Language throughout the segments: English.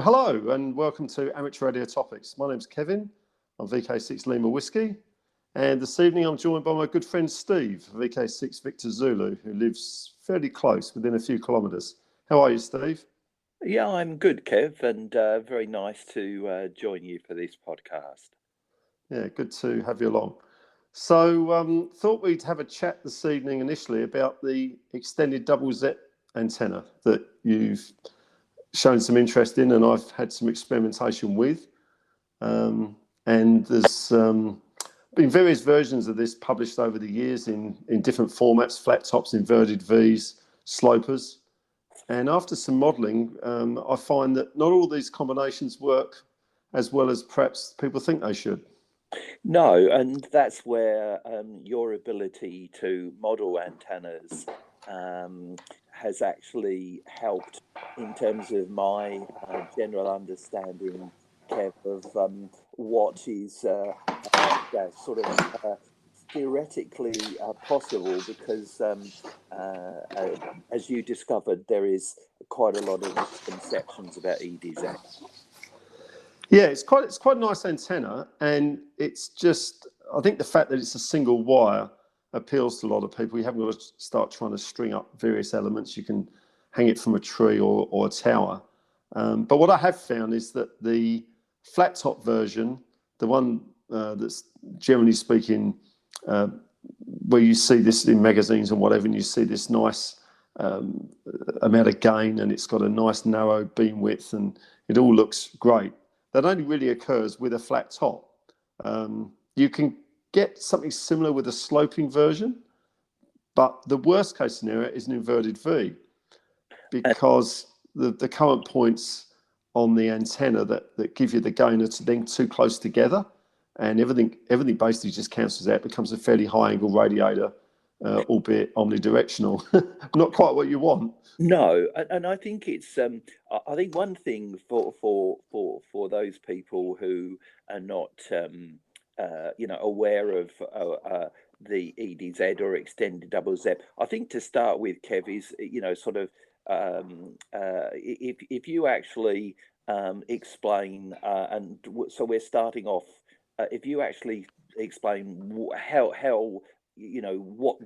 Hello and welcome to Amateur Radio Topics. My name's Kevin. I'm VK6 Lima Whiskey, and this evening I'm joined by my good friend Steve, VK6 Victor Zulu, who lives fairly close, within a few kilometres. How are you, Steve? Yeah, I'm good, Kev, and very nice to join you for this podcast. Yeah, good to have you along. So thought we'd have a chat this evening initially about the extended double Z antenna that you've shown some interest in, and I've had some experimentation with. And there's been various versions of this published over the years in different formats: flat tops, inverted Vs, slopers. And after some modelling, I find that not all these combinations work as well as perhaps people think they should. No, and that's where your ability to model antennas has actually helped in terms of my general understanding, Kev, of what is sort of theoretically possible, because as you discovered, there is quite a lot of misconceptions about EDZ. Yeah, it's quite a nice antenna, and it's just, I think the fact that it's a single wire appeals to a lot of people. You haven't got to start trying to string up various elements. You can hang it from a tree or a tower. But what I have found is that the flat top version, the one that's generally speaking, where you see this in magazines and whatever, and you see this nice amount of gain, and it's got a nice narrow beam width, and it all looks great. That only really occurs with a flat top. You can get something similar with a sloping version, but the worst case scenario is an inverted V, because the current points on the antenna that give you the gain are then too close together, and everything basically just cancels out, becomes a fairly high angle radiator, albeit omnidirectional. Not quite what you want. No, and I think it's I think one thing for those people who are not aware of the EDZ or extended double Z, I think to start with, Kev, is sort of if you actually explain, and so we're starting off, if you actually explain how what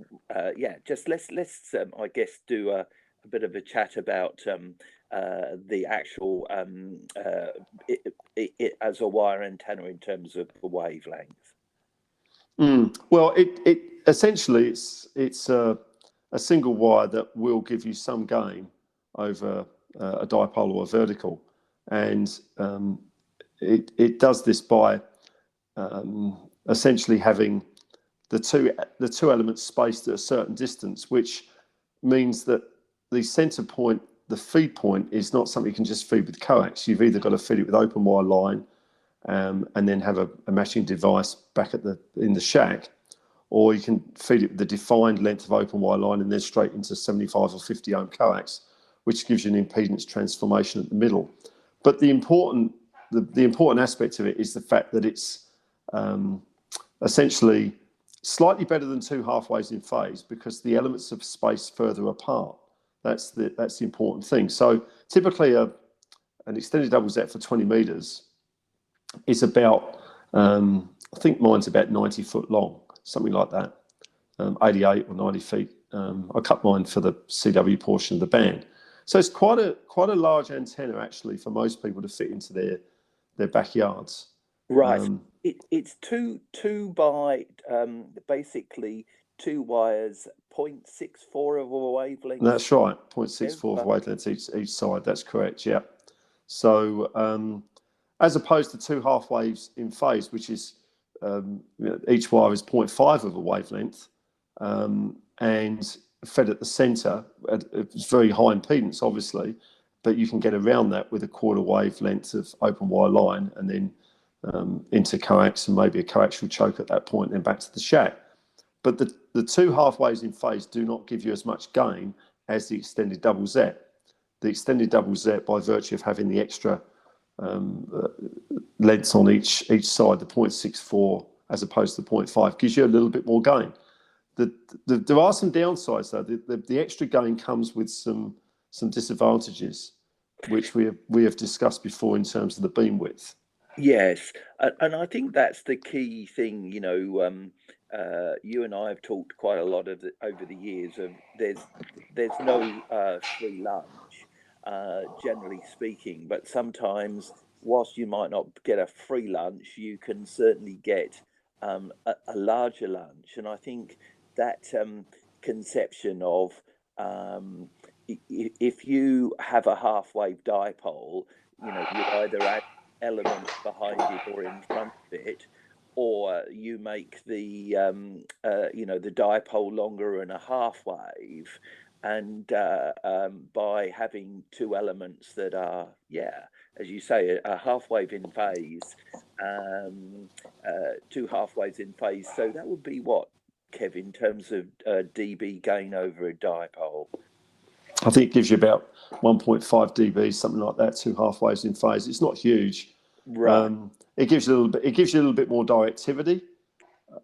just let's I guess do a bit of a chat about the actual it as a wire antenna in terms of the wavelength. Well, it essentially it's a single wire that will give you some gain over a dipole or a vertical, and it does this by essentially having the two elements spaced at a certain distance, which means that the center point, the feed point, is not something you can just feed with coax. You've either got to feed it with open wire line and then have a matching device back in the shack, or you can feed it with the defined length of open wire line and then straight into 75 or 50 ohm coax, which gives you an impedance transformation at the middle. But the important aspect of it is the fact that it's essentially slightly better than two halfways in phase, because the elements are spaced further apart. That's the important thing. So typically an extended double Z for 20 meters is about, I think mine's about 90 foot long, something like that, 88 or 90 feet. I cut mine for the CW portion of the band. So it's quite a large antenna actually for most people to fit into their backyards. Right. It's two by basically two wires, 0.64 of a wavelength. That's right, 0.64 of wavelengths each side. That's correct. Yeah. So as opposed to two half waves in phase, which is each wire is 0.5 of a wavelength, and fed at the centre. It's very high impedance, obviously, but you can get around that with a quarter wavelength of open wire line, and then into coax and maybe a coaxial choke at that point, and then back to the shack. But the two halfways in phase do not give you as much gain as the extended double Z. The extended double Z, by virtue of having the extra lengths on each side, the 0.64 as opposed to 0.5, gives you a little bit more gain. There are some downsides though. The extra gain comes with some disadvantages. which we have discussed before in terms of the beam width. Yes, and I think that's the key thing. You and I have talked quite a lot over the years of there's no free lunch, generally speaking, but sometimes whilst you might not get a free lunch, you can certainly get a larger lunch. And I think that conception of if you have a half-wave dipole, you either add elements behind it or in front of it, or you make the the dipole longer and a half wave, and by having two elements that are, as you say, a half wave in phase, two half waves in phase. So that would be what, Kev, in terms of dB gain over a dipole? I think it gives you about 1.5 dB, something like that, two half waves in phase. It's not huge. Right. It gives you a little bit. It gives you a little bit more directivity,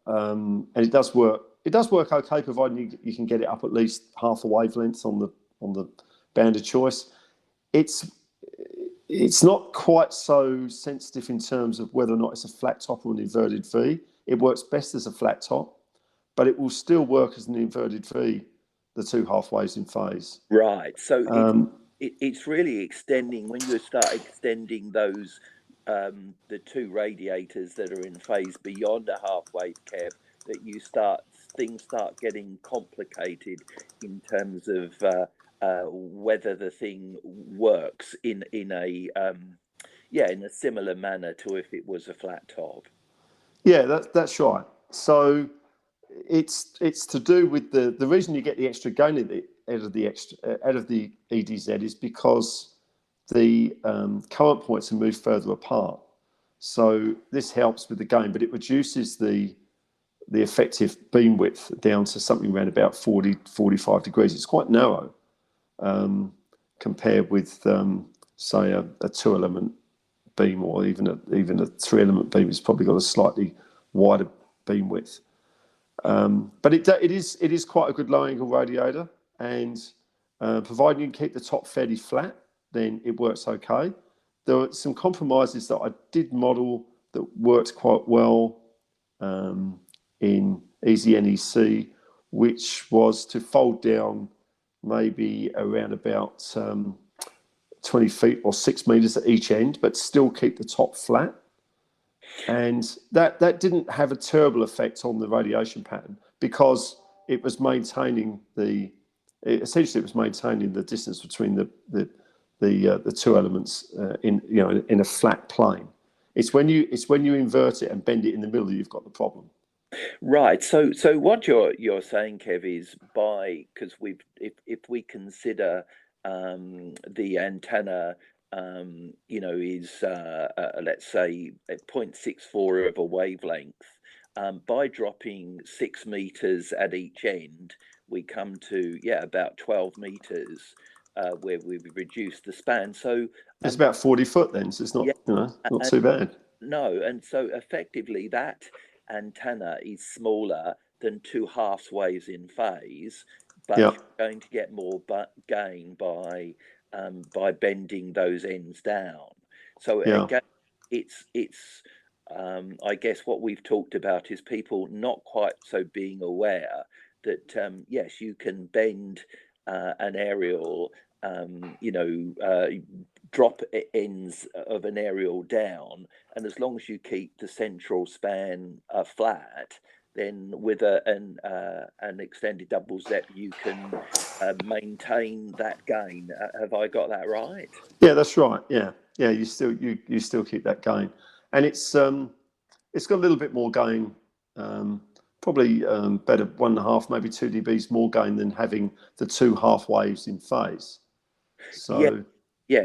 and it does work. It does work okay, providing you can get it up at least half a wavelength on the band of choice. It's not quite so sensitive in terms of whether or not it's a flat top or an inverted V. It works best as a flat top, but it will still work as an inverted V, the two half waves in phase. Right. So it's really extending, when you start extending those the two radiators that are in phase beyond a half wave, Kev, that things start getting complicated in terms of whether the thing works in a similar manner to if it was a flat top. Yeah, that's right. So it's to do with the reason you get the extra gain out of the EDZ is because the current points are moved further apart. So this helps with the gain, but it reduces the effective beam width down to something around about 40, 45 degrees. It's quite narrow compared with, say, a two-element beam, or even a three-element beam. It's probably got a slightly wider beam width. But it is quite a good low-angle radiator, and providing you can keep the top fairly flat, then it works okay. There were some compromises that I did model that worked quite well in Easy NEC, which was to fold down maybe around about 20 feet or 6 meters at each end, but still keep the top flat. And that didn't have a terrible effect on the radiation pattern, because it was maintaining the distance between the two elements in a flat plane. It's when you invert it and bend it in the middle that you've got the problem. Right. So what you're saying, Kev, is because if we consider the antenna, is let's say 0.64 of a wavelength, by dropping 6 meters at each end, we come to about 12 meters, where we've reduced the span. So it's about 40 foot then, so it's not not too bad. No, and so effectively that antenna is smaller than two half waves in phase, but you're going to get more gain by bending those ends down. So again, it's I guess what we've talked about is people not quite so being aware that yes, you can bend an aerial, drop ends of an aerial down, and as long as you keep the central span flat, then with an extended double ZEP you can maintain that gain. Have I got that right? Yeah, that's right. Yeah, you still keep that gain, and it's got a little bit more gain, probably better 1.5, maybe 2 dBs more gain than having the two half waves in phase. So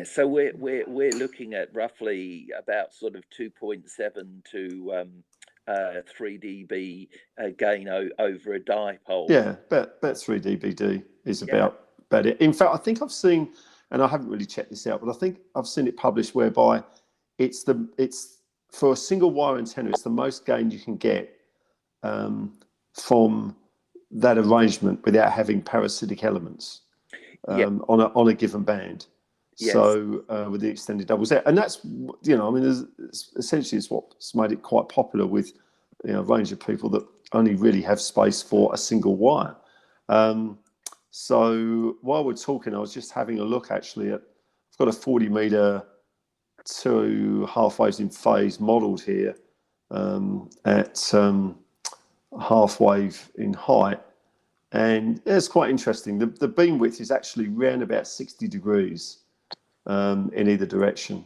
so we're looking at roughly about sort of 2.7 to 3 dB gain over a dipole. Yeah, about 3 dBd is about it. In fact, I think I've seen, and I haven't really checked this out, but I think I've seen it published whereby it's for a single wire antenna, it's the most gain you can get from that arrangement without having parasitic elements on a given band. Yes. So with the extended double Z, and that's, you know, I mean, essentially it's what's made it quite popular with, you know, a range of people that only really have space for a single wire. So while we're talking, I was just having a look actually at, I've got a 40 meter 2 half waves in phase modelled here at half wave in height. And it's quite interesting. The beam width is actually round about 60 degrees in either direction.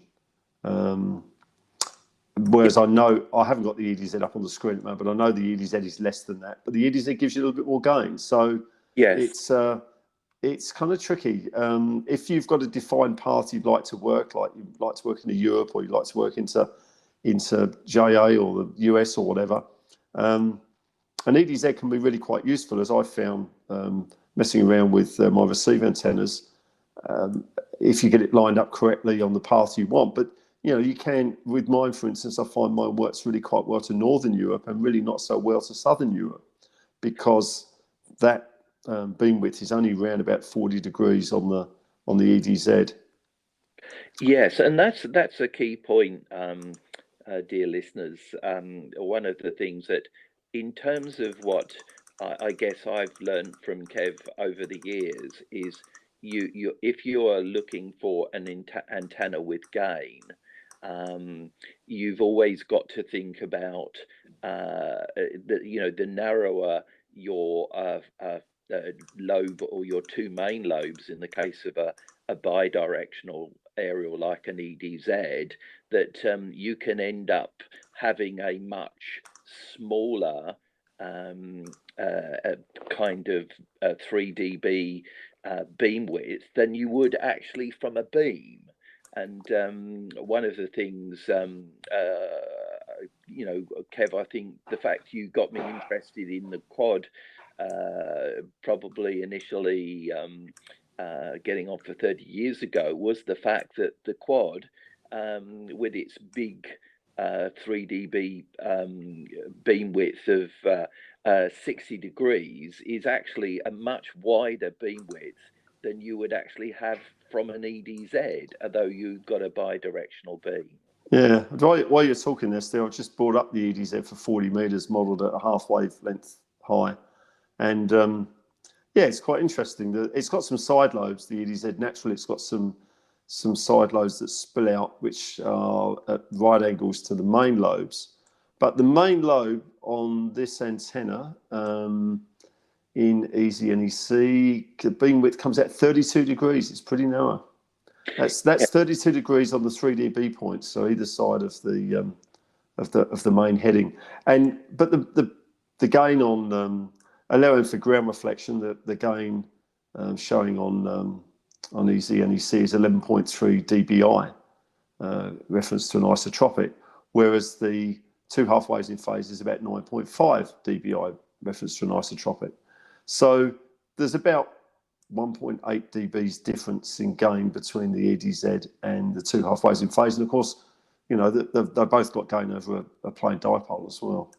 Whereas I know, I haven't got the EDZ up on the screen at the moment, but I know the EDZ is less than that. But the EDZ gives you a little bit more gain. So Yes. it's kind of tricky. If you've got a defined path you'd like to work, like you'd like to work into Europe or you'd like to work into JA or the US or whatever, an EDZ can be really quite useful, as I found messing around with my receive antennas, if you get it lined up correctly on the path you want. But, you know, you can, with mine, for instance, I find mine works really quite well to Northern Europe and really not so well to Southern Europe, because that beam width is only around about 40 degrees on the EDZ. Yes, and that's a key point, dear listeners. One of the things that, in terms of what I guess I've learned from Kev over the years, is you if you are looking for an antenna with gain, you've always got to think about the narrower your lobe, or your two main lobes in the case of a bidirectional aerial like an EDZ, that you can end up having a much smaller kind of 3 dB beam width than you would actually from a beam. And one of the things, Kev, I think the fact you got me interested in the quad, probably initially getting on for 30 years ago, was the fact that the quad, with its big 3 dB beam width of 60 degrees, is actually a much wider beam width than you would actually have from an EDZ, although you've got a bi-directional beam. Yeah, while you're talking there, Steve, I've just brought up the EDZ for 40 meters, modelled at a half wavelength high, and yeah, it's quite interesting. It's got some side lobes. The EDZ naturally, it's got some side lobes that spill out, which are at right angles to the main lobes. But the main lobe on this antenna in Easy NEC, the beam width comes out 32 degrees. It's pretty narrow. That's 32 degrees on the 3 dB points, so either side of the main heading. But the gain on allowing for ground reflection, the gain showing on Easy NEC is 11.3 dBi, reference to an isotropic, whereas the 2 half waves in phase is about 9.5 dBi, reference to an isotropic. So there's about 1.8 dB's difference in gain between the EDZ and the 2 half waves in phase. And of course, you know, they've both got gain over a plane dipole as well.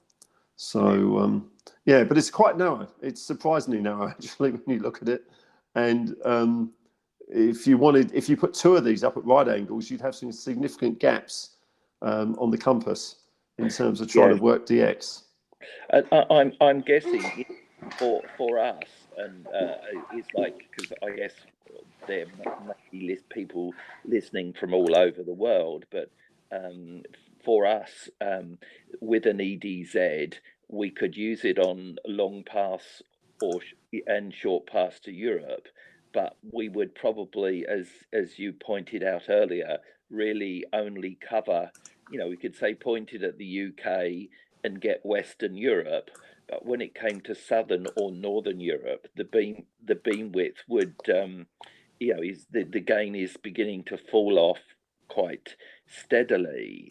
So yeah, but it's quite narrow. It's surprisingly narrow actually when you look at it. And if you put 2 of these up at right angles, you'd have some significant gaps on the compass in terms of trying to work DX. I'm guessing for us, and it's like, because I guess there may be people listening from all over the world, but for us, with an EDZ, we could use it on long paths and short paths to Europe, but we would probably, as you pointed out earlier, really only cover, we could say pointed at the UK and get Western Europe. But when it came to Southern or Northern Europe, the beam width would, the gain is beginning to fall off quite steadily.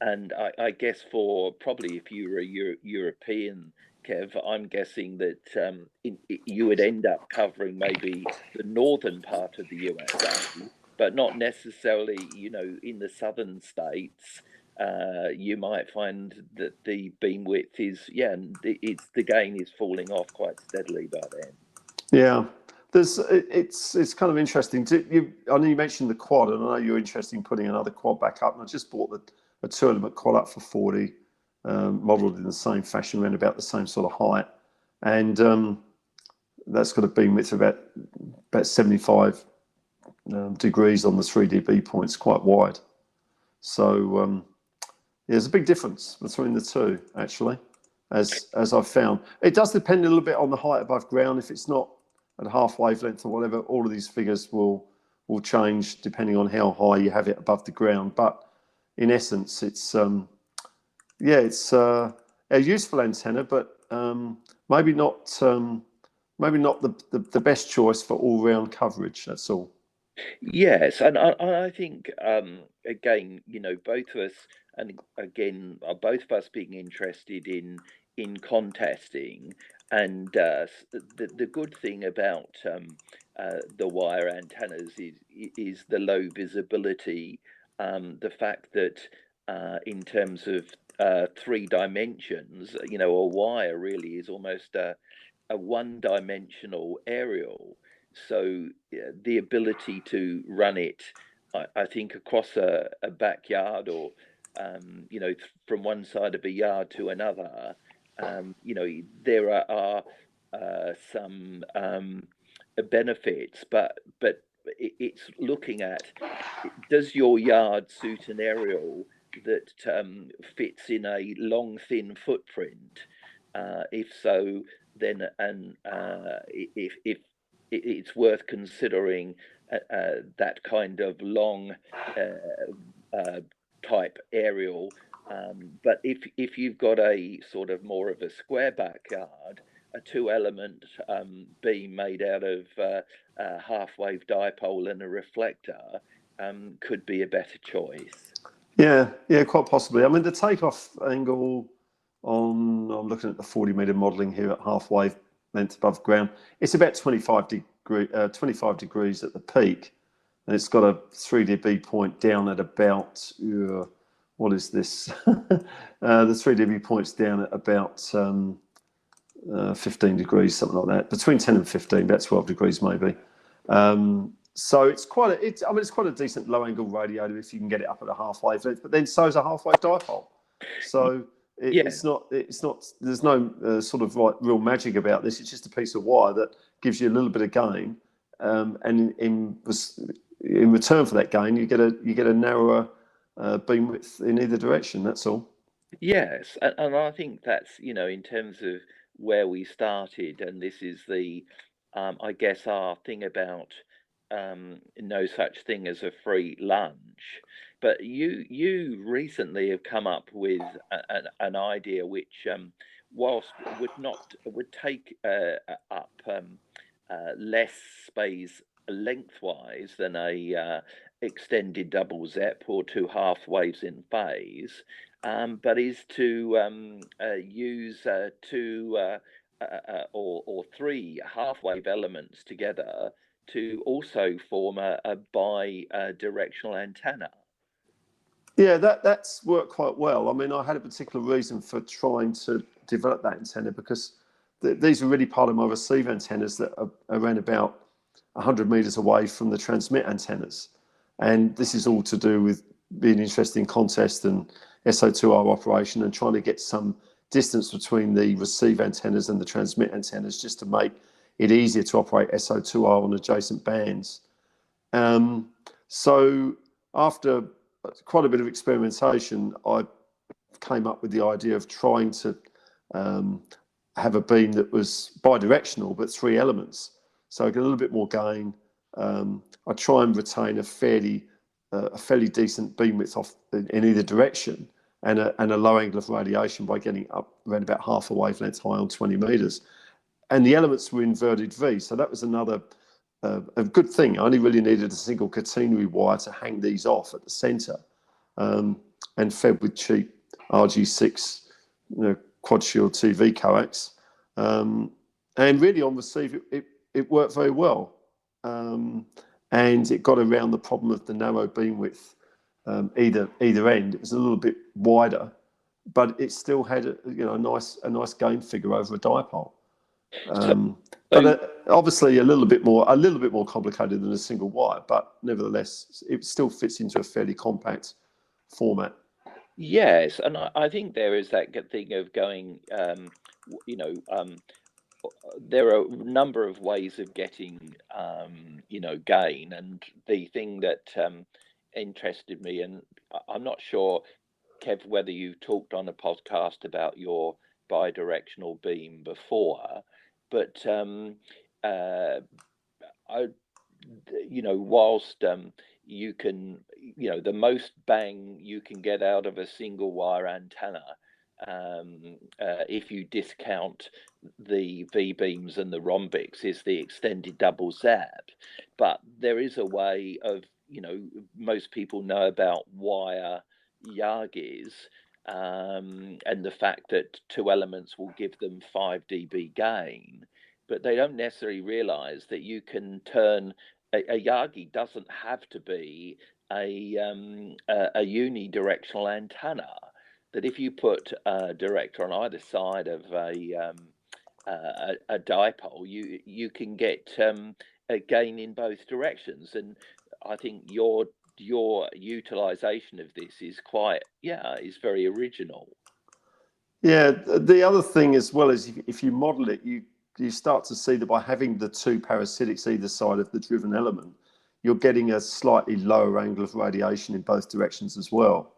And I guess for probably, if you were a European, Kev, I'm guessing that you would end up covering maybe the northern part of the USA, but not necessarily, in the southern states. You might find that the beam width is, the gain is falling off quite steadily by then. Yeah, It's kind of interesting. I know you mentioned the quad, and I know you're interested in putting another quad back up. And I just bought a 2-element quad up for 40, modelled in the same fashion, around about the same sort of height, and that's got a beam width of about 75 degrees on the 3dB points, quite wide. So there's a big difference between the two, actually, as I've found. It does depend a little bit on the height above ground. If it's not at half wavelength or whatever, all of these figures will change depending on how high you have it above the ground. But in essence, it's it's a useful antenna, but maybe not the best choice for all-round coverage. That's all. Yes, and I think again, both of us, and again, both of us being interested in contesting, and the good thing about the wire antennas is the low visibility, the fact that in terms of 3 dimensions, a wire really is almost a one-dimensional aerial. So the ability to run it, I think, across a backyard, or from one side of a yard to another, there are some benefits, but it's looking at, does your yard suit an aerial that fits in a long, thin footprint? If so, then if it's worth considering that kind of long type aerial. But if you've got a sort of more of a square backyard, a 2-element beam made out of a half-wave dipole and a reflector could be a better choice. Yeah, quite possibly. I mean, the takeoff angle I'm looking at the 40-meter modelling here at half-wave length above ground. It's about 25 degrees at the peak, and it's got a 3dB point down at about what is this? The 3dB point's down at about 15 degrees, something like that, between 10 and 15, about 12 degrees maybe. So it's quite a decent low-angle radiator if you can get it up at a half-wave length. But then so is a half-wave dipole. So it's not. There's no sort of like real magic about this. It's just a piece of wire that gives you a little bit of gain, and in return for that gain, you get a narrower beam width in either direction. That's all. Yes, and I think that's, in terms of where we started, and this is the, I guess, our thing about no such thing as a free lunch. But you recently have come up with an idea which, whilst would take up less space lengthwise than a extended double ZEP or 2 half waves in phase, but is to use 2 or 3 half-wave elements together to also form a bi-directional antenna. Yeah, that's worked quite well. I mean, I had a particular reason for trying to develop that antenna because these are really part of my receive antennas that are around about 100 meters away from the transmit antennas. And this is all to do with being interested in contest and SO2R operation and trying to get some distance between the receive antennas and the transmit antennas just to make it easier to operate SO2R on adjacent bands. So after quite a bit of experimentation, I came up with the idea of trying to have a beam that was bidirectional but 3 elements. So I get a little bit more gain. I try and retain a fairly decent beam width off in either direction, and a low angle of radiation by getting up around about half a wavelength high on 20 meters. And the elements were inverted V, so that was another a good thing. I only really needed a single catenary wire to hang these off at the centre, and fed with cheap RG6 quad shield TV coax. And really on receive, it worked very well. And it got around the problem of the narrow beam width either end. It was a little bit wider, but it still had a nice gain figure over a dipole. But obviously a little bit more complicated than a single wire, but nevertheless, it still fits into a fairly compact format. Yes, and I think there is that good thing of going, you know, there are a number of ways of getting, you know, gain. And the thing that interested me, and I'm not sure, Kev, whether you talked on a podcast about your bidirectional beam before, but uh, I, you know, whilst you can, you know, the most bang you can get out of a single wire antenna, if you discount the V beams and the rhombics, is the extended double zap. But there is a way of, you know, most people know about wire Yagis, and the fact that two elements will give them 5 dB gain, but they don't necessarily realize that you can turn a Yagi doesn't have to be a unidirectional antenna. That if you put a director on either side of a dipole, you can get a gain in both directions. And I think your utilization of this is is very original. Yeah, the other thing as well is if you model it, you start to see that by having the two parasitics either side of the driven element, you're getting a slightly lower angle of radiation in both directions as well.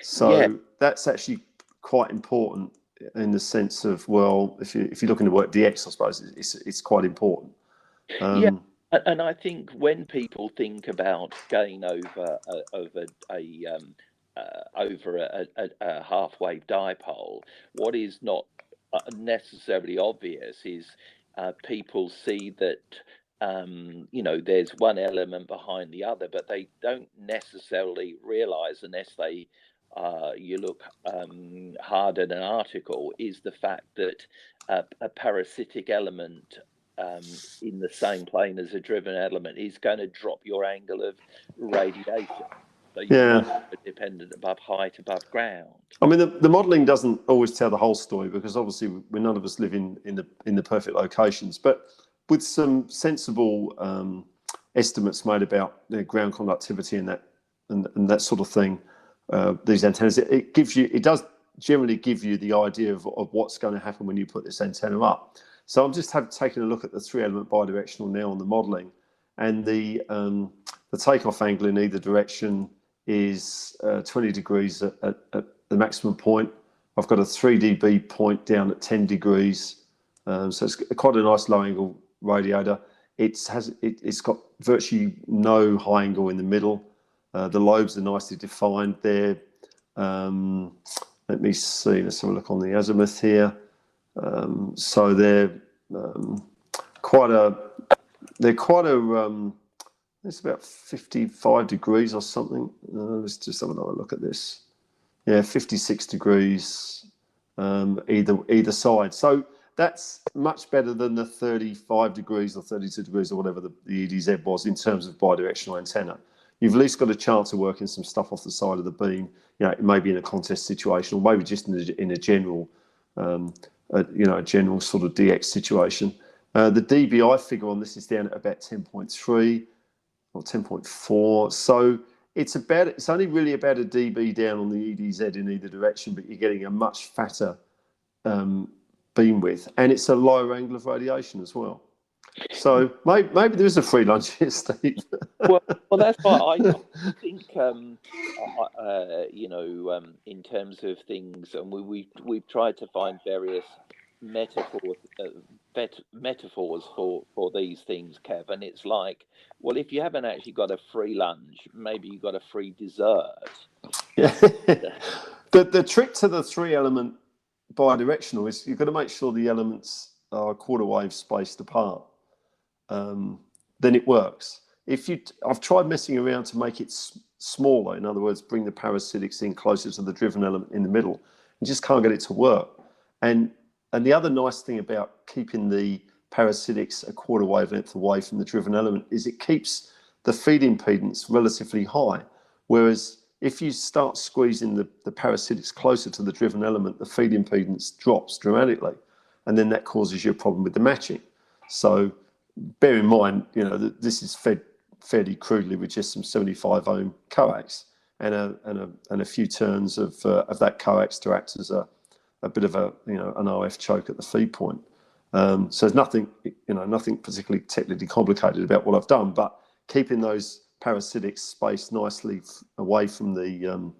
So that's actually quite important in the sense of, well, if you're looking to work DX, I suppose it's quite important. And I think when people think about gain over a half-wave dipole, what is not necessarily obvious is people see that you know, there's one element behind the other, but they don't necessarily realize, unless they you look hard at an article, is the fact that a parasitic element in the same plane as a driven element is going to drop your angle of radiation. So you're not dependent above height, above ground. I mean, the modelling doesn't always tell the whole story, because obviously none of us live in the perfect locations. But with some sensible estimates made about the ground conductivity and that sort of thing, these antennas, it does generally give you the idea of what's going to happen when you put this antenna up. So I'm just taking a look at the 3-element bidirectional now on the modelling, and the takeoff angle in either direction is 20 degrees at the maximum point. I've got a 3 dB point down at 10 degrees, so it's quite a nice low angle radiator. It's got virtually no high angle in the middle. The lobes are nicely defined there. Let me see. Let's have a look on the azimuth here. So they're quite a. It's about 55 degrees or something. Let's just have another look at this. Yeah, 56 degrees either side. So that's much better than the 35 degrees or 32 degrees or whatever the EDZ was in terms of bidirectional antenna. You've at least got a chance of working some stuff off the side of the beam. You know, maybe in a contest situation, or maybe just in a general, a general sort of DX situation. The dBi figure on this is down at about 10.3 or 10.4. So it's only really about a dB down on the EDZ in either direction, but you're getting a much fatter beam width, and it's a lower angle of radiation as well. So maybe there is a free lunch here, Steve. well, that's why I think you know, in terms of things, and we've tried to find various metaphors for these things, Kev. And it's like, well, if you haven't actually got a free lunch, maybe you got a free dessert. Yeah. The trick to the 3-element bidirectional is you've got to make sure the elements are quarter wave spaced apart. Then it works. I've tried messing around to make it smaller. In other words, bring the parasitics in closer to the driven element in the middle, and just can't get it to work. And the other nice thing about keeping the parasitics a quarter wavelength away from the driven element is it keeps the feed impedance relatively high. Whereas if you start squeezing the parasitics closer to the driven element, the feed impedance drops dramatically, and then that causes you a problem with the matching. So bear in mind, that this is fed fairly crudely with just some 75 ohm coax and a few turns of that coax to act as a bit of an OF choke at the feed point. So there's nothing particularly technically complicated about what I've done, but keeping those parasitics spaced nicely away from the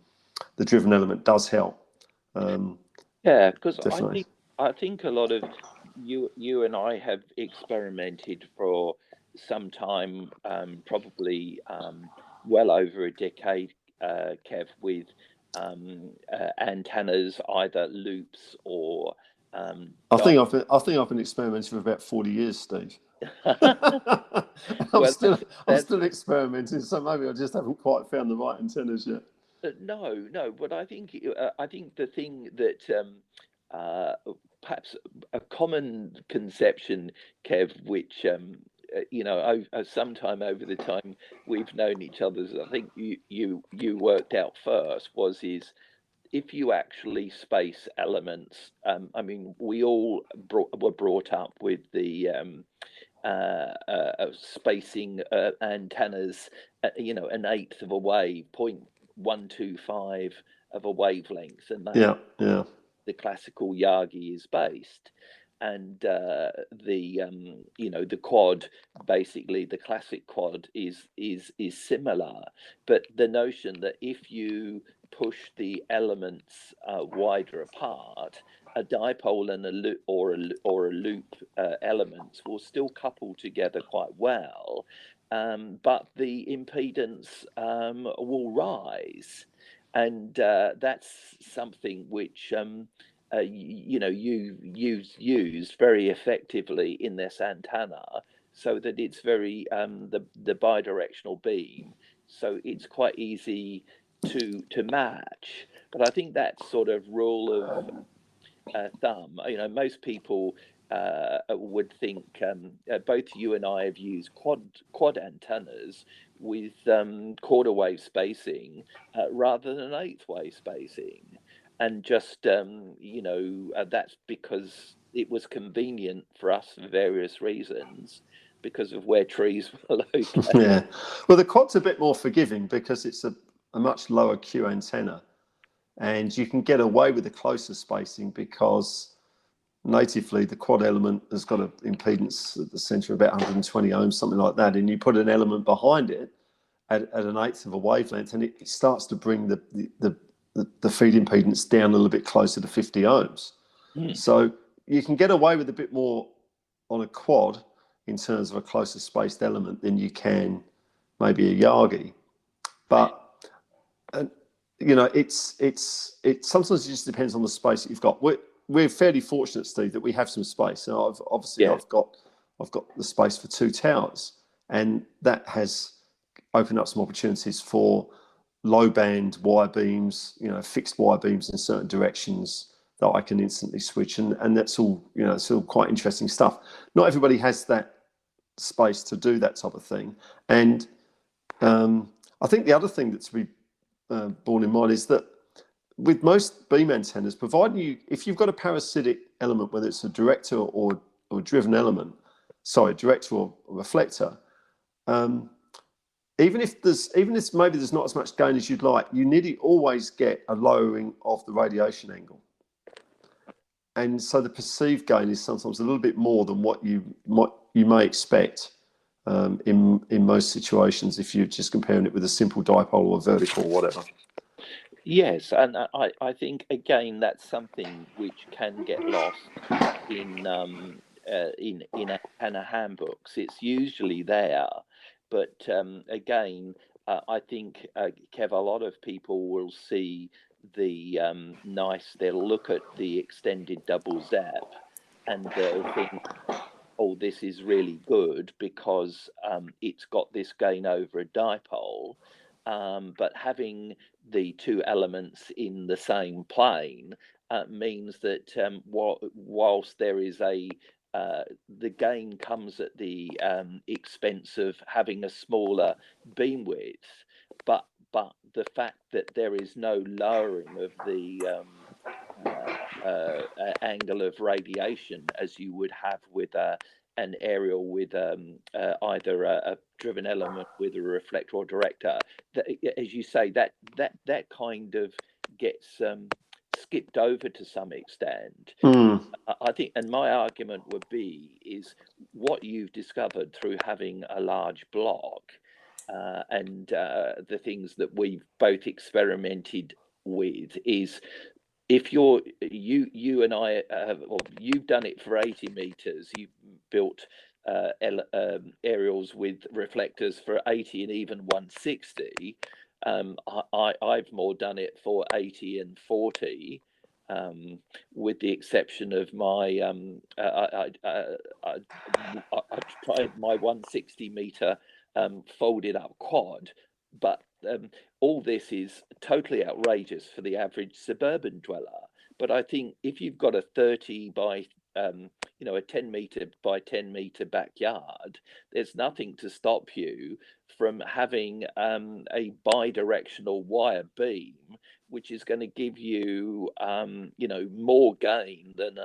driven element does help. Because Definitely. I think a lot of you and I have experimented for some time, probably well over a decade, Kev, with antennas, either loops or I think I've been experimenting for about 40 years, Steve. I'm well, that's still experimenting, so maybe I just haven't quite found the right antennas yet. no, but I think the thing that uh, perhaps a common conception, Kev, which sometime over the time we've known each other, I think you worked out first is if you actually space elements. I mean, we all were brought up with the spacing antennas, an eighth of a wave, 0.125 of a wavelength, and that's the classical Yagi is based. And the quad, basically the classic quad is similar, but the notion that if you push the elements wider apart, a dipole and a loop or a loop elements will still couple together quite well, but the impedance will rise, and that's something which you use very effectively in this antenna, so that it's very the bidirectional beam, so it's quite easy to match. But I think that sort of rule of thumb, most people would think, both you and I have used quad antennas with quarter wave spacing rather than eighth wave spacing, and just that's because it was convenient for us for various reasons, because of where trees were located. Yeah, well, the quad's a bit more forgiving because it's a much lower Q antenna, and you can get away with the closer spacing because natively the quad element has got an impedance at the center of about 120 ohms, something like that, and you put an element behind it at an eighth of a wavelength, and it starts to bring the feed impedance down a little bit closer to 50 ohms. So you can get away with a bit more on a quad in terms of a closer spaced element than you can maybe a Yagi. But it's sometimes it just depends on the space that you've got. We're fairly fortunate, Steve, that we have some space. So I've got the space for two towers, and that has opened up some opportunities for low band wire beams, fixed wire beams in certain directions that I can instantly switch, and that's all it's all quite interesting stuff. Not everybody has that space to do that type of thing, and I think the other thing that's to be borne in mind is that with most beam antennas, if you've got a parasitic element, whether it's a director or driven element, director or reflector, even if maybe there's not as much gain as you'd like, you nearly always get a lowering of the radiation angle, and so the perceived gain is sometimes a little bit more than what you may expect in most situations if you're just comparing it with a simple dipole or vertical or whatever. Yes, and I think again that's something which can get lost in antenna handbooks. It's usually there, but again, I think, Kev, a lot of people will see the they'll look at the extended double zap, and they'll think, oh, this is really good because it's got this gain over a dipole. But having the two elements in the same plane means that whilst there is the gain comes at the expense of having a smaller beam width, but the fact that there is no lowering of the angle of radiation as you would have with an aerial with either a driven element with a reflector or director, that, as you say, that kind of gets skipped over to some extent. I think, and my argument would be, is what you've discovered through having a large block, and the things that we've both experimented with is, if you and I or you've done it for 80 meters, you've built aerials with reflectors for 80 and even 160. I've more done it for 80 and 40, with the exception of my I tried my 160 meter folded up quad, but all this is totally outrageous for the average suburban dweller. But I think if you've got a 30 by a 10 meter by 10 meter backyard, there's nothing to stop you from having a bi-directional wire beam, which is going to give you more gain than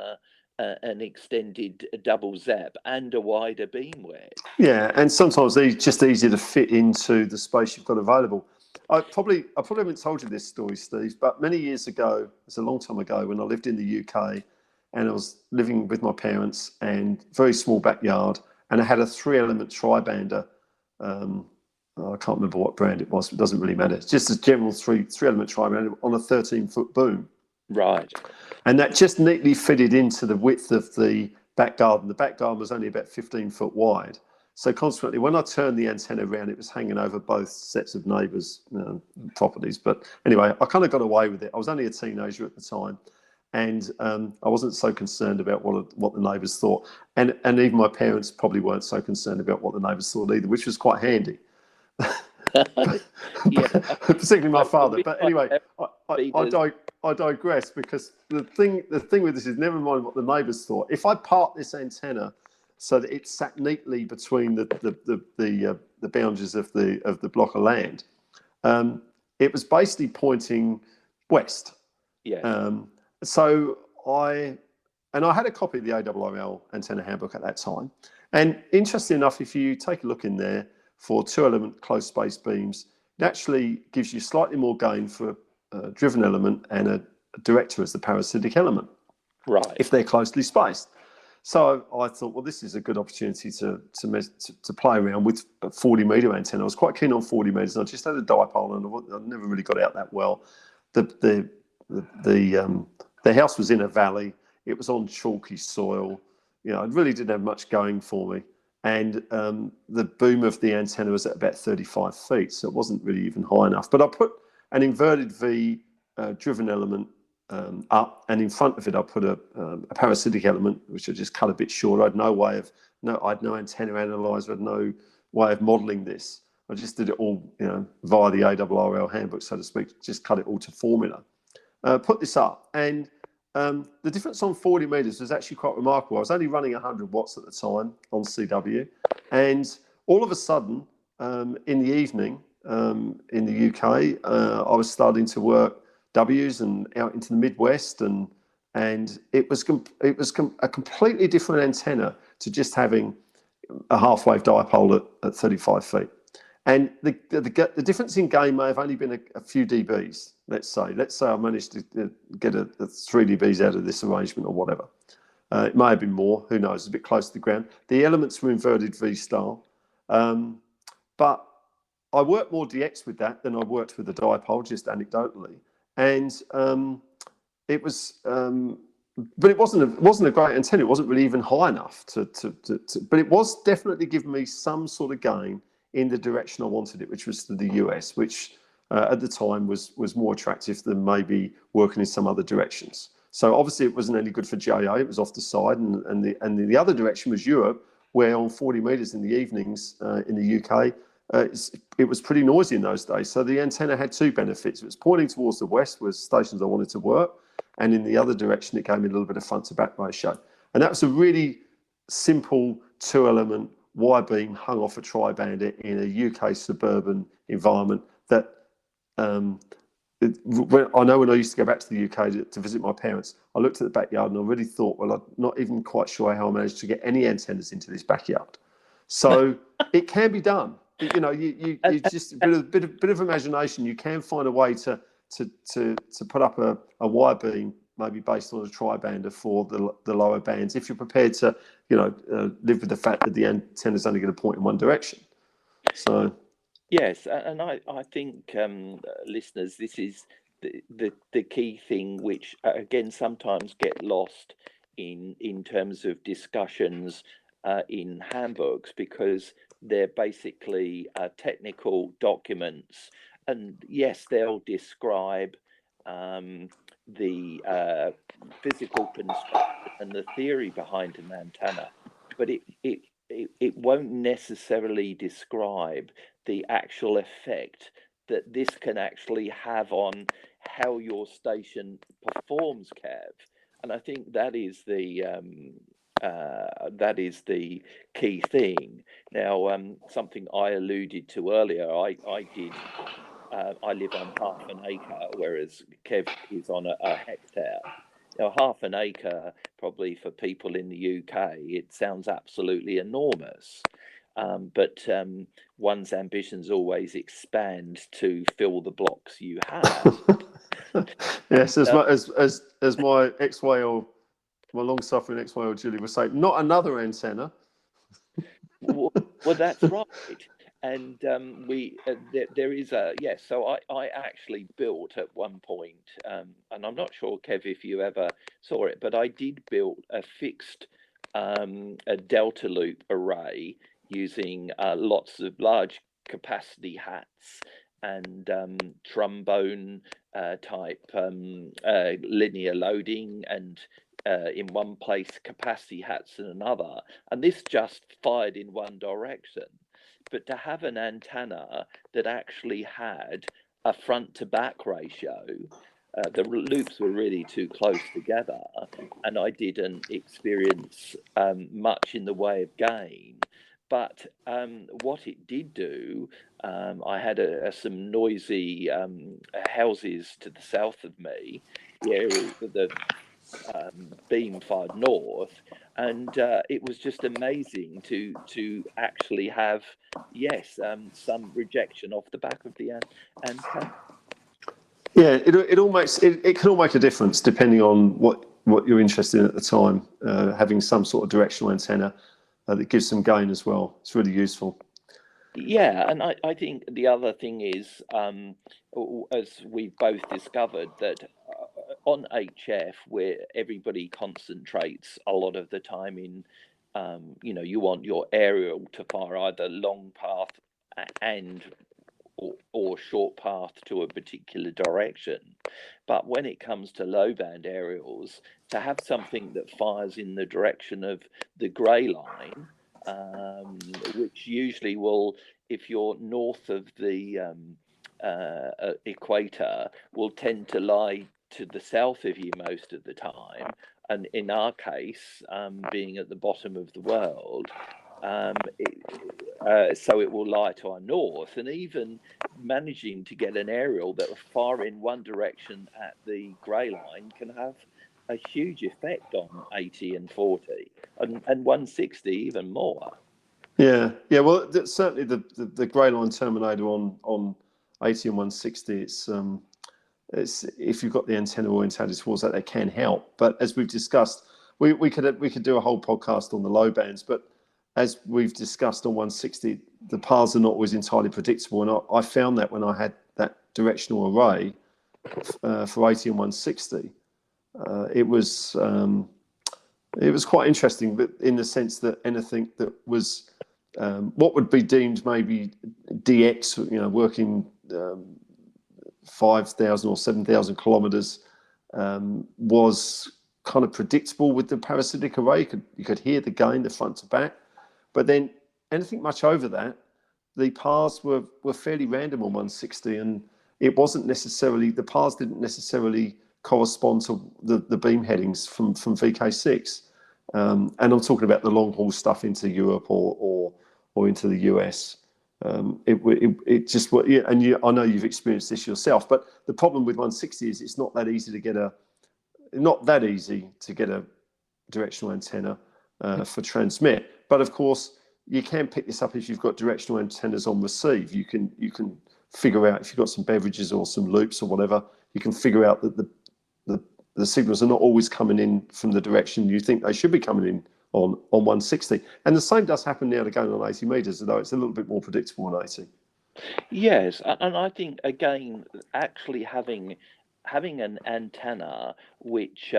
an extended double zap and a wider beam width. Yeah, and sometimes they're just easier to fit into the space you've got available. I probably haven't told you this story, Steve, but many years ago, it's a long time ago, when I lived in the UK and I was living with my parents, and very small backyard, and I had a 3-element tribander. I can't remember what brand it was, but it doesn't really matter. It's just a general three-element tribander on a 13-foot boom. Right. And that just neatly fitted into the width of the back garden. The back garden was only about 15 foot wide. So consequently, when I turned the antenna around, it was hanging over both sets of neighbours' properties. But anyway, I kind of got away with it. I was only a teenager at the time, and I wasn't so concerned about what the neighbours thought. And even my parents probably weren't so concerned about what the neighbours thought either, which was quite handy. Particularly my father. But anyway, I digress, because the thing with this is, never mind what the neighbours thought. If I part this antenna so that it sat neatly between the boundaries of the block of land, it was basically pointing west. Yeah. So I had a copy of the ARRL antenna handbook at that time, and interestingly enough, if you take a look in there for 2-element close space beams, it actually gives you slightly more gain for a driven element and a director as the parasitic element, right, if they're closely spaced. So I thought, well, this is a good opportunity to play around with a 40-meter antenna. I was quite keen on 40 meters. I just had a dipole, and I never really got out that well. The house was in a valley. It was on chalky soil. It really didn't have much going for me. And the boom of the antenna was at about 35 feet, so it wasn't really even high enough. But I put an inverted V driven element up, and in front of it I put a parasitic element, which I just cut a bit short. I had no antenna analyzer. I had no way of modelling this. I just did it all, via the ARRL handbook, so to speak. Just cut it all to formula. Put this up, and the difference on 40 meters was actually quite remarkable. I was only running 100 watts at the time on CW, and all of a sudden, in the evening, in the UK, I was starting to work W's and out into the Midwest, and it was a completely different antenna to just having a half-wave dipole at 35 feet. And the difference in gain may have only been a few dBs. Let's say I managed to get a 3 dBs out of this arrangement or whatever. It may have been more. Who knows? It's a bit close to the ground. The elements were inverted V style, but I worked more DX with that than I worked with the dipole, just anecdotally. And it was, but it wasn't a great antenna. It wasn't really even high enough but it was definitely giving me some sort of gain in the direction I wanted it, which was to the US, which at the time was more attractive than maybe working in some other directions. So obviously it wasn't any good for JA. It was off the side, and the other direction was Europe, where on 40 meters in the evenings in the UK, it was pretty noisy in those days. So the antenna had two benefits. It was pointing towards the west, was stations I wanted to work, and in the other direction, it gave me a little bit of front to back ratio. And that was a really simple 2-element wire beam hung off a tribander in a UK suburban environment that I know when I used to go back to the UK to visit my parents, I looked at the backyard and I really thought, well, I'm not even quite sure how I managed to get any antennas into this backyard. So it can be done. You know, you just a bit of imagination. You can find a way to put up a wire beam, maybe based on a tri-bander for the lower bands, if you're prepared to, live with the fact that the antenna's only going to point in one direction. So. Yes, and I think listeners, this is the key thing, which again sometimes get lost in terms of discussions in handbooks, because they're basically technical documents, and yes, they'll describe the physical construction and the theory behind an antenna, but it won't necessarily describe the actual effect that this can actually have on how your station performs, Kev. And I think that is the key thing. Now, something I alluded to earlier, I live on half an acre, whereas Kev is on a hectare. Now, half an acre, probably for people in the UK, it sounds absolutely enormous. But one's ambitions always expand to fill the blocks you have. Yes, as my ex-whale, my long-suffering ex-whale Julie would say, not another antenna. Well, that's right. And there is so I actually built at one point, and I'm not sure, Kev, if you ever saw it, but I did build a fixed a delta loop array using lots of large capacity hats and trombone type linear loading, and in one place capacity hats in another, and this just fired in one direction. But to have an antenna that actually had a front to back ratio, the loops were really too close together, and I didn't experience much in the way of gain. But what it did do, I had some noisy houses to the south of me. The beam fired north, and it was just amazing to actually have some rejection off the back of the antenna. Yeah, it can all make a difference depending on what you're interested in at the time. Having some sort of directional antenna that gives some gain as well. It's really useful. Yeah, and I think the other thing is, as we've both discovered, that on HF, where everybody concentrates a lot of the time in, you want your aerial to fire either long path and or short path to a particular direction. But when it comes to low band aerials, to have something that fires in the direction of the grey line, which usually will, if you're north of the equator, will tend to lie to the south of you most of the time. And in our case, being at the bottom of the world, so it will lie to our north, and even managing to get an aerial that will fire in one direction at the grey line can have a huge effect on 80 and 40 and 160 even more. Yeah. Well, certainly the grey line terminator on 80 and 160, it's if you've got the antenna orientated towards that, they can help. But as we've discussed, we could do a whole podcast on the low bands, but as we've discussed on 160, the paths are not always entirely predictable. And I found that when I had that directional array for 80 and 160, it was quite interesting, but in the sense that anything that was what would be deemed maybe DX, working 5,000 or 7,000 kilometers, was kind of predictable with the parasitic array. You could hear the gain, the front to back. But then anything much over that, the paths were fairly random on 160, and it wasn't necessarily, the paths didn't necessarily correspond to the beam headings from VK6. And I'm talking about the long haul stuff into Europe or into the US. It just, yeah, and I know you've experienced this yourself, but the problem with 160 is it's not that easy to get a directional antenna for transmit. But of course, you can pick this up if you've got directional antennas on receive. You can figure out if you've got some beverages or some loops or whatever. You can figure out that the signals are not always coming in from the direction you think they should be coming in on 160. And the same does happen now to going on 80 meters, although it's a little bit more predictable on 80. Yes, and I think again, actually having an antenna which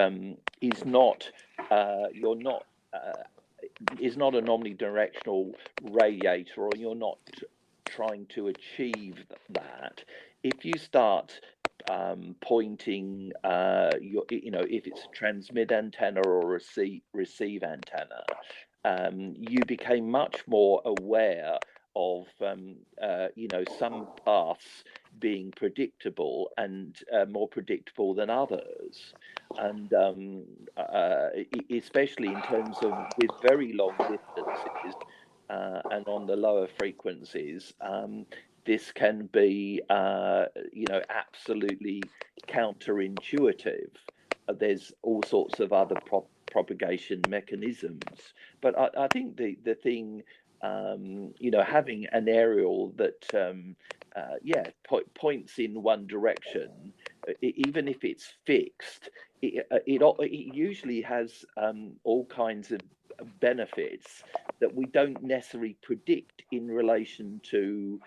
is not is not an omnidirectional radiator, or you're not trying to achieve that. If you start pointing if it's a transmit antenna or a receive antenna, you became much more aware of some paths being predictable and more predictable than others, and especially in terms of with very long distances and on the lower frequencies, this can be absolutely counterintuitive. There's all sorts of other propagation mechanisms, but I think the thing, having an aerial that points in one direction, even if it's fixed, it usually has all kinds of benefits that we don't necessarily predict in relation to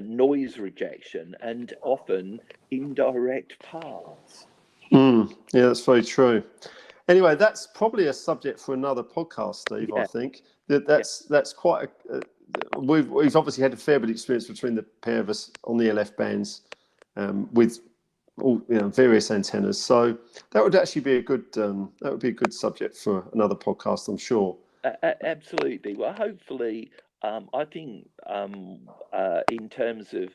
noise rejection and often indirect paths. Yeah, that's very true. Anyway, that's probably a subject for another podcast, Steve. Yeah. I think that's quite we've obviously had a fair bit of experience between the pair of us on the LF bands with all various antennas. So that would actually be a good subject for another podcast, I'm sure. Absolutely. Well, hopefully, I think in terms of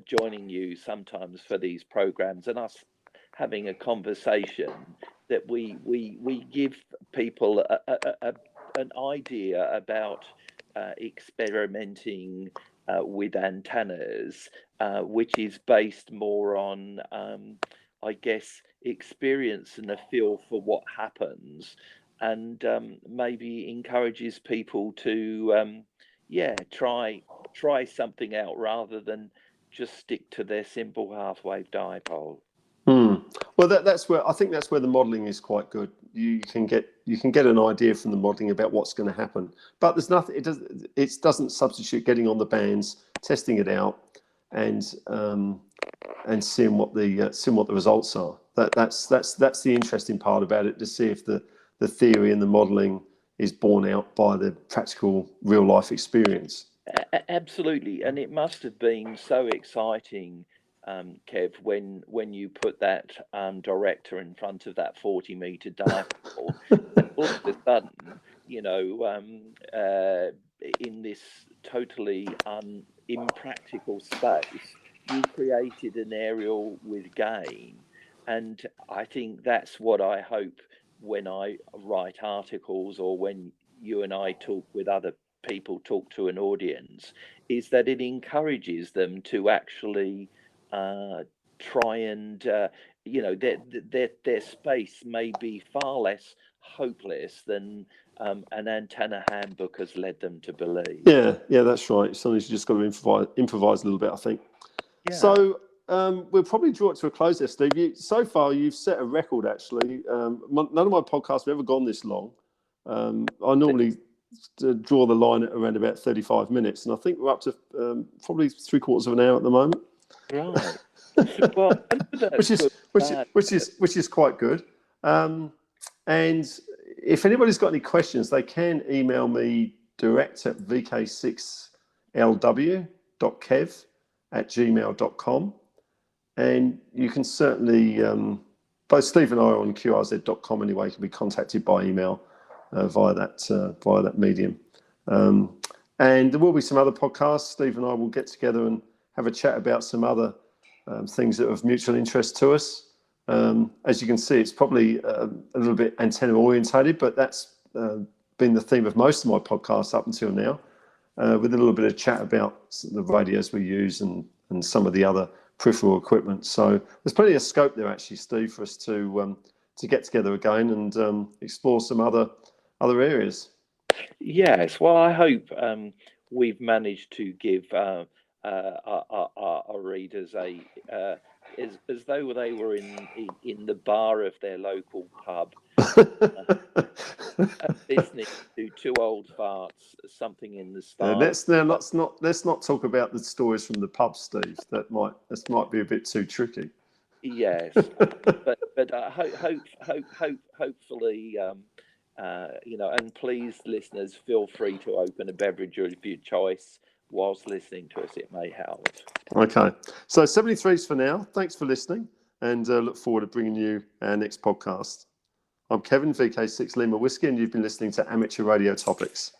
joining you sometimes for these programs and us having a conversation, that we give people an idea about experimenting with antennas, which is based more on, I guess, experience and a feel for what happens, and maybe encourages people to try something out rather than just stick to their simple half-wave dipole. Well, that's where I think that's where the modelling is quite good. You can get an idea from the modelling about what's going to happen, but there's nothing. It doesn't substitute getting on the bands, testing it out, and seeing what the results are. That's the interesting part about it, to see if the theory and the modelling is borne out by the practical real life experience. Absolutely, and it must have been so exciting, Kev, when you put that director in front of that 40-meter dipole, and all of a sudden, in this totally impractical space, you created an aerial with gain. And I think that's what I hope when I write articles, or when you and I talk with other people, talk to an audience, is that it encourages them to actually try and their space may be far less hopeless than an antenna handbook has led them to believe. Yeah, that's right. Sometimes you just got to improvise a little bit, I think. Yeah. So we'll probably draw it to a close there, Steve. So far, you've set a record, actually. None of my podcasts have ever gone this long. I normally draw the line at around about 35 minutes, and I think we're up to probably 3/4 of an hour at the moment. Right. Well, which is quite good. And if anybody's got any questions, they can email me direct at vk6lw.kev@gmail.com, and you can certainly both Steve and I are on qrz.com anyway. You can be contacted by email via that medium. And there will be some other podcasts. Steve and I will get together and have a chat about some other things that are of mutual interest to us. As you can see, it's probably a little bit antenna orientated, but that's been the theme of most of my podcasts up until now. with a little bit of chat about the radios we use and some of the other peripheral equipment. So there's plenty of scope there, actually, Steve, for us to get together again and explore some other areas. Yes, well, I hope we've managed to give our readers as though they were in the bar of their local pub, listening to two old farts, something in the style. Let's not talk about the stories from the pub, Steve. This might be a bit too tricky. Yes, but hopefully, and please, listeners, feel free to open a beverage of your choice whilst listening to us. It may help. Okay, so 73s for now. Thanks for listening, and look forward to bringing you our next podcast. I'm Kevin, VK6 Lima Whiskey, and you've been listening to Amateur Radio Topics.